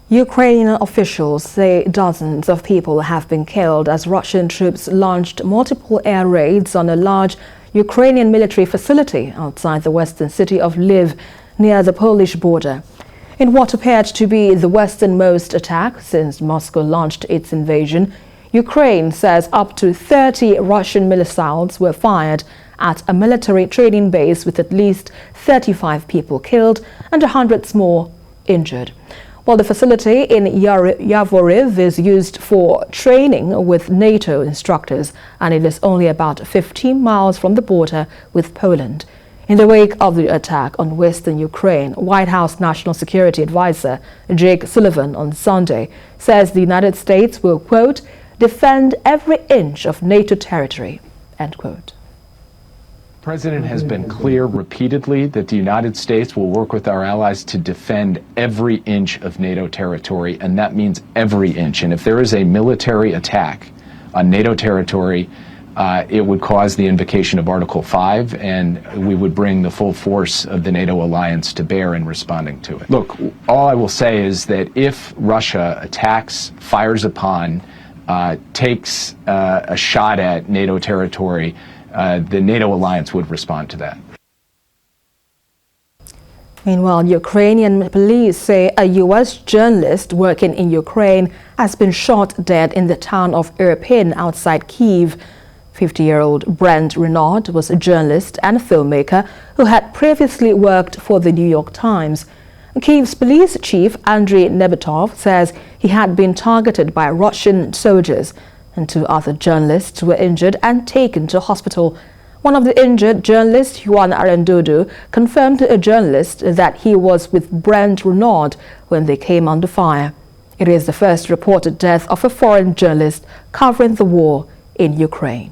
Ukrainian officials say dozens of people have been killed as Russian troops launched multiple air raids on a large Ukrainian military facility outside the western city of Lviv near the Polish border. In what appeared to be the westernmost attack since Moscow launched its invasion, Ukraine says up to 30 Russian missiles were fired at a military training base with at least 35 people killed and hundreds more injured. While the facility in Yavoriv is used for training with NATO instructors, and it is only about 15 miles from the border with Poland. In the wake of the attack on western Ukraine, White House National Security Advisor Jake Sullivan on Sunday says the United States will, quote, defend every inch of NATO territory, end quote. The President has been clear repeatedly that the United States will work with our allies to defend every inch of NATO territory, and that means every inch. And if there is a military attack on NATO territory, it would cause the invocation of Article 5, and we would bring the full force of the NATO alliance to bear in responding to it. Look, all I will say is that if Russia attacks, fires upon, takes a shot at NATO territory, the NATO alliance would respond to that. Meanwhile, Ukrainian police say a U.S. journalist working in Ukraine has been shot dead in the town of Irpin outside Kyiv. 50-year-old Brent Renaud was a journalist and filmmaker who had previously worked for the New York Times. Kyiv's police chief Andriy Nebytov says he had been targeted by Russian soldiers, and 2 other journalists were injured and taken to hospital. One of the injured journalists, Juan Arandudu, confirmed to a journalist that he was with Brent Renaud when they came under fire. It is the first reported death of a foreign journalist covering the war in Ukraine.